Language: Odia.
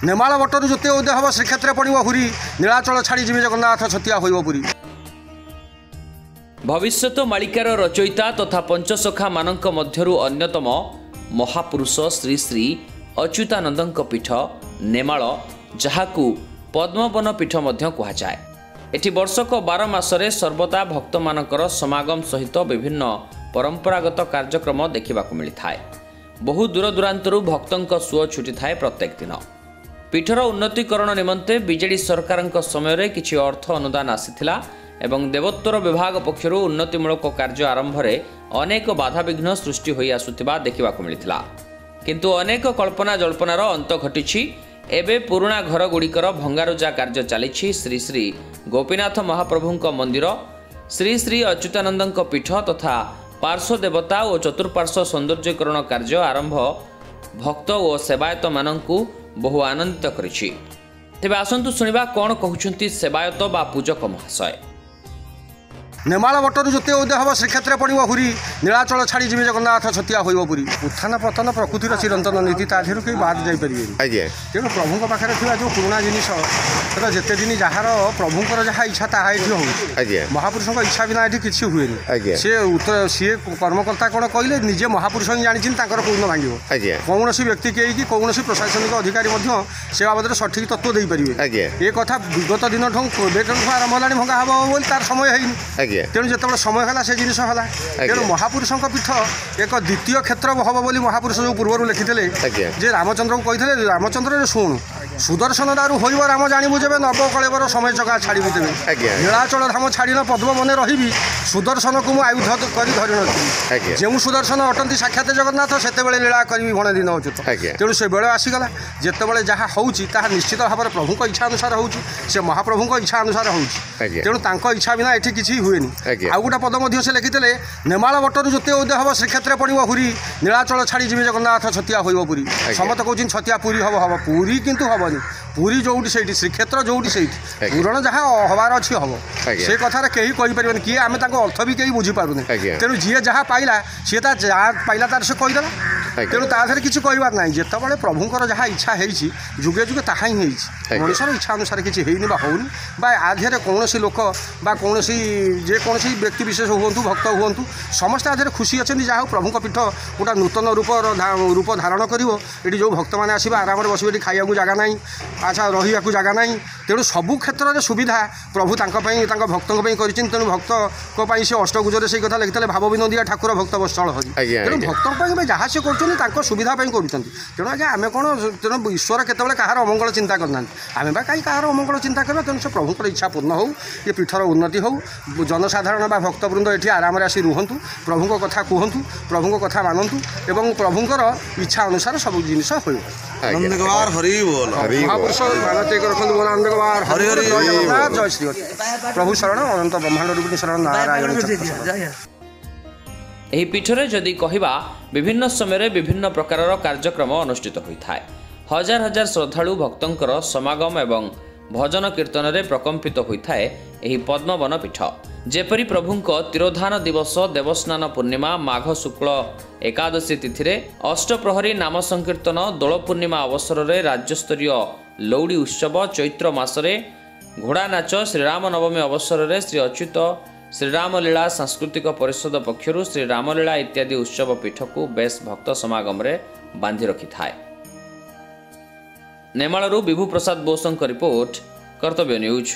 ନେମାଳ ବଟରୁ ଯେତେ ଉଦୟ ହେବ ଶ୍ରୀକ୍ଷେତ୍ରରେ ପଡ଼ିବ ହୁରି ନୀଳାଚଳ ଛାଡ଼ି ଯିବେ ଜଗନ୍ନାଥ ଛତିଆ ହୋଇବ ପୁରୀ। ଭବିଷ୍ୟତ ମାଳିକାର ରଚୟିତା ତଥା ପଞ୍ଚସଖା ମାନଙ୍କ ମଧ୍ୟରୁ ଅନ୍ୟତମ ମହାପୁରୁଷ ଶ୍ରୀ ଶ୍ରୀ ଅଚ୍ୟୁତାନନ୍ଦଙ୍କ ପୀଠ ନେମାଳ, ଯାହାକୁ ପଦ୍ମବନ ପୀଠ ମଧ୍ୟ କୁହାଯାଏ। ଏଠି ବର୍ଷକ 12 ମାସରେ ସର୍ବଦା ଭକ୍ତମାନଙ୍କର ସମାଗମ ସହିତ ବିଭିନ୍ନ ପରମ୍ପରାଗତ କାର୍ଯ୍ୟକ୍ରମ ଦେଖିବାକୁ ମିଳିଥାଏ। ବହୁ ଦୂରଦୂରାନ୍ତରୁ ଭକ୍ତଙ୍କ ସୁଅ ଛୁଟିଥାଏ ପ୍ରତ୍ୟେକ ଦିନ। ପୀଠର ଉନ୍ନତିକରଣ ନିମନ୍ତେ ବିଜେଡି ସରକାରଙ୍କ ସମୟରେ କିଛି ଅର୍ଥ ଅନୁଦାନ ଆସିଥିଲା ଏବଂ ଦେବୋତ୍ତର ବିଭାଗ ପକ୍ଷରୁ ଉନ୍ନତିମୂଳକ କାର୍ଯ୍ୟ ଆରମ୍ଭରେ ଅନେକ ବାଧାବିଘ୍ନ ସୃଷ୍ଟି ହୋଇ ଆସୁଥିବା ଦେଖିବାକୁ ମିଳିଥିଲା। କିନ୍ତୁ ଅନେକ କଳ୍ପନା ଜଳ୍ପନାର ଅନ୍ତ ଘଟିଛି। ଏବେ ପୁରୁଣା ଘରଗୁଡ଼ିକର ଭଙ୍ଗାରୁଜା କାର୍ଯ୍ୟ ଚାଲିଛି। ଶ୍ରୀ ଶ୍ରୀ ଗୋପୀନାଥ ମହାପ୍ରଭୁଙ୍କ ମନ୍ଦିର, ଶ୍ରୀ ଶ୍ରୀ ଅଚ୍ୟୁତାନନ୍ଦଙ୍କ ପୀଠ ତଥା ପାର୍ଶ୍ୱ ଦେବତା ଓ ଚତୁଃପାର୍ଶ୍ୱ ସୌନ୍ଦର୍ଯ୍ୟକରଣ କାର୍ଯ୍ୟ ଆରମ୍ଭ ଭକ୍ତ ଓ ସେବାୟତମାନଙ୍କୁ ବହୁ ଆନନ୍ଦିତ କରିଛି। ତେବେ ଆସନ୍ତୁ ଶୁଣିବା କ'ଣ କହୁଛନ୍ତି ସେବାୟତ ବା ପୂଜକ ମହାଶୟ। ନେମାଳ ବଟରୁ ଯେତେ ଉଦୟ ହେବ ଶ୍ରୀକ୍ଷେତ୍ରରେ ପଡ଼ିବ ହୁରି ନୀଳାଚଳ ଛାଡ଼ି ଯିବେ ଜଗନ୍ନାଥ ଛତିଆ ହୋଇବ ପୁରୀ। ଉତ୍ଥାନ ପତନ ପ୍ରକୃତିର ଚିରନ୍ତନ ନୀତି, ତା ଦେହରୁ କେହି ବାଦ ଯାଇପାରିବେନି। ତେଣୁ ପ୍ରଭୁଙ୍କ ପାଖରେ ଥିବା ଯେଉଁ ପୁରୁଣା ଜିନିଷ ସେଟା ଯେତେ ଦିନ ଯାହାର ପ୍ରଭୁଙ୍କର ଯାହା ଇଚ୍ଛା ତାହା ଏଠି ହେଉଛି। ମହାପୁରୁଷଙ୍କ ଇଚ୍ଛା ବିନା ଏଠି କିଛି ହୁଏନି। ସିଏ କର୍ମକର୍ତ୍ତା କ'ଣ କହିଲେ ନିଜେ ମହାପୁରୁଷ ହିଁ ଜାଣିଛନ୍ତି ତାଙ୍କର କୋଉଦିନ ଭାଙ୍ଗିବ। କୌଣସି ବ୍ୟକ୍ତି କେହି କୌଣସି ପ୍ରଶାସନିକ ଅଧିକାରୀ ମଧ୍ୟ ସେ ବାବଦରେ ସଠିକ୍ ତତ୍ତ୍ୱ ଦେଇପାରିବେ। ଏ କଥା ବିଗତ ଦିନଠୁ ଏବେଠୁ ଆରମ୍ଭ ହେଲାଣି ଭଙ୍ଗା ହେବ ବୋଲି ତାର ସମୟ ହେଇନି। ତେଣୁ ଯେତେବେଳେ ସମୟ ହେଲା ସେ ଜିନିଷ ହେଲା। ତେଣୁ ମହାପୁରୁଷଙ୍କ ପୀଠ ଏକ ଦ୍ୱିତୀୟ କ୍ଷେତ୍ର ହବ ବୋଲି ମହାପୁରୁଷ ଯେଉଁ ପୂର୍ବରୁ ଲେଖିଥିଲେ ଯେ ରାମଚନ୍ଦ୍ରଙ୍କୁ କହିଥିଲେ, ରାମଚନ୍ଦ୍ରରେ ଶୁଣୁ ସୁଦର୍ଶନ ଦାରୁ ହୋଇବ ରାମ ଜାଣିବୁ ଯେବେ ନବ କଳେବର ସମୟ ଚକା ଛାଡ଼ିବି ତେବେ। ନୀଳାଚଳ ଧାମ ଛାଡ଼ିନ ପଦ୍ମ ମନେ ରହିବି ସୁଦର୍ଶନକୁ ମୁଁ ଆୟୁଧ କରି ଧରି ନଥିଲି। ଯେଉଁ ସୁଦର୍ଶନ ଅଟନ୍ତି ସାକ୍ଷାତ ଜଗନ୍ନାଥ ସେତେବେଳେ ଲୀଳା କରିବି ଭଣେ ଦିନ ଅଚ୍ୟୁତ। ତେଣୁ ସେ ବେଳ ଆସିଗଲା ଯେତେବେଳେ ଯାହା ହେଉଛି ତାହା ନିଶ୍ଚିତ ଭାବରେ ପ୍ରଭୁଙ୍କ ଇଚ୍ଛା ଅନୁସାରେ ହେଉଛି, ସେ ମହାପ୍ରଭୁଙ୍କ ଇଚ୍ଛା ଅନୁସାରେ ହେଉଛି। ତେଣୁ ତାଙ୍କ ଇଚ୍ଛା ବିନା ଏଠି କିଛି ହୁଏନି। ଆଉ ଗୋଟେ ପଦ ମଧ୍ୟ ସେ ଲେଖିଥିଲେ, ନେମାଳ ବଟରୁ ଯେତେ ଉଦୟ ହେବ ଶ୍ରୀକ୍ଷେତ୍ରରେ ପଡ଼ିବ ହୁରି ନୀଳାଚଳ ଛାଡ଼ି ଯିବେ ଜଗନ୍ନାଥ ଛତିଆ ହୋଇବ ପୁରୀ। ସମସ୍ତେ କହୁଛନ୍ତି ଛତିଆ ପୁରୀ ହବ, ପୁରୀ କିନ୍ତୁ ହବନି। ପୁରୀ ଯୋଉଠି ସେଇଠି, ଶ୍ରୀକ୍ଷେତ୍ର ଯୋଉଠି ସେଇଠି, ପୁରଣ ଯାହା ହବାର ଅଛି ହବ। ସେ କଥାରେ କେହି କହିପାରିବେନି, କିଏ ଆମେ ତାଙ୍କ ଅର୍ଥ ବି କେହି ବୁଝିପାରୁନି। ତେଣୁ ଯିଏ ଯାହା ପାଇଲା ସିଏ ତା ଯାହା ପାଇଲା ତାର ସେ କହିଦେଲା। ତେଣୁ ତା ଦେହରେ କିଛି କହିବାର ନାହିଁ। ଯେତେବେଳେ ପ୍ରଭୁଙ୍କର ଯାହା ଇଚ୍ଛା ହେଇଛି ଯୁଗେ ଯୁଗେ ତାହା ହିଁ ହେଇଛି। ମଣିଷର ଇଚ୍ଛା ଅନୁସାରେ କିଛି ହେଇନି ବା ହଉନି, ବା ଆ ଦେହରେ କୌଣସି ଲୋକ ବା କୌଣସି ଯେକୌଣସି ବ୍ୟକ୍ତି ବିଶେଷ ହୁଅନ୍ତୁ, ଭକ୍ତ ହୁଅନ୍ତୁ, ସମସ୍ତେ ଆ ଦେହରେ ଖୁସି ଅଛନ୍ତି। ଯାହା ହଉ ପ୍ରଭୁଙ୍କ ପୀଠ ଗୋଟେ ନୂତନ ରୂପ ଧାରଣ କରିବ। ଏଠି ଯେଉଁ ଭକ୍ତମାନେ ଆସିବେ ଆରାମରେ ବସିବେ, ଏଠି ଖାଇବାକୁ ଜାଗା ନାହିଁ, ଆଚ୍ଛା ରହିବାକୁ ଜାଗା ନାହିଁ। ତେଣୁ ସବୁ କ୍ଷେତ୍ରରେ ସୁବିଧା ପ୍ରଭୁ ତାଙ୍କ ପାଇଁ ତାଙ୍କ ଭକ୍ତଙ୍କ ପାଇଁ କରିଛନ୍ତି। ତେଣୁ ଭକ୍ତଙ୍କ ପାଇଁ ସେ ଅଷ୍ଟଗୁଜରେ ସେଇ କଥା ଲେଖିଥିଲେ, ଭାବ ବିନୋଦିଆ ଠାକୁର ଭକ୍ତ ବତ୍ସଳ ହରି। ତେଣୁ ଭକ୍ତଙ୍କ ପାଇଁ ଯାହା ସେ କରୁଛନ୍ତି ତାଙ୍କ ସୁବିଧା ପାଇଁ କରୁଛନ୍ତି। ତେଣୁ ଆଜ୍ଞା ଆମେ କ'ଣ, ତେଣୁ ଈଶ୍ୱର କେତେବେଳେ କାହାର ଅମଙ୍ଗଳ ଚିନ୍ତା କରିନାହାନ୍ତି। ଆମେ ବା କାହିଁ କାହାର ଅମଙ୍ଗଳ ଚିନ୍ତା କରିବା। ତେଣୁ ସେ ପ୍ରଭୁଙ୍କର ଇଚ୍ଛା ପୂର୍ଣ୍ଣ ହେଉ, ଏ ପୀଠର ଉନ୍ନତି ହେଉ, ଜନସାଧାରଣ ବା ଭକ୍ତବୃନ୍ଦ ଏଠି ଆରାମରେ ଆସି ରୁହନ୍ତୁ, ପ୍ରଭୁଙ୍କ କଥା କୁହନ୍ତୁ, ପ୍ରଭୁଙ୍କ କଥା ମାନନ୍ତୁ ଏବଂ ପ୍ରଭୁଙ୍କର ଇଚ୍ଛା ଅନୁସାରେ ସବୁ ଜିନିଷ ହୋଇବ। ମହାପୁରୁଷ ରଖନ୍ତୁ ବୋଲ ଆନନ୍ଦକୁମାର ହରି ହରି ଜୟ ଶ୍ରୀ ହରି। ପ୍ରଭୁ ଶରଣ ଅନନ୍ତ ବ୍ରହ୍ମାଣ୍ଡ ରୂପିଣୀ ଶରଣ ନାରାୟଣ। ଏହି ପୀଠରେ ଯଦି କହିବା ବିଭିନ୍ନ ସମୟରେ ବିଭିନ୍ନ ପ୍ରକାରର କାର୍ଯ୍ୟକ୍ରମ ଅନୁଷ୍ଠିତ ହୋଇଥାଏ। ହଜାର ହଜାର ଶ୍ରଦ୍ଧାଳୁ ଭକ୍ତଙ୍କର ସମାଗମ ଏବଂ ଭଜନ କୀର୍ତ୍ତନରେ ପ୍ରକମ୍ପିତ ହୋଇଥାଏ ଏହି ପଦ୍ମବନ ପୀଠ। ଯେପରି ପ୍ରଭୁଙ୍କ ତିରୋଧାନ ଦିବସ ଦେବସ୍ନାନ ପୂର୍ଣ୍ଣିମା, ମାଘ ଶୁକ୍ଳ ଏକାଦଶୀ ତିଥିରେ ଅଷ୍ଟପ୍ରହରୀ ନାମ ସଂକୀର୍ତ୍ତନ, ଦୋଳ ପୂର୍ଣ୍ଣିମା ଅବସରରେ ରାଜ୍ୟସ୍ତରୀୟ ଲୌଡ଼ି ଉତ୍ସବ, ଚୈତ୍ର ମାସରେ ଘୋଡ଼ା ନାଚ, ଶ୍ରୀରାମ ନବମୀ ଅବସରରେ ଶ୍ରୀ ଅଚ୍ୟୁତ ଶ୍ରୀରାମଲୀଳା ସାଂସ୍କୃତିକ ପରିଷଦ ପକ୍ଷରୁ ଶ୍ରୀରାମଲୀଳା ଇତ୍ୟାଦି ଉତ୍ସବ ପୀଠକୁ ବେଶ୍ ଭକ୍ତ ସମାଗମରେ ବାନ୍ଧି ରଖିଥାଏ। ନେମାଳରୁ ବିଭୁ ପ୍ରସାଦ ବୋଷଙ୍କ ରିପୋର୍ଟ, କର୍ତ୍ତବ୍ୟ ନ୍ୟୁଜ୍।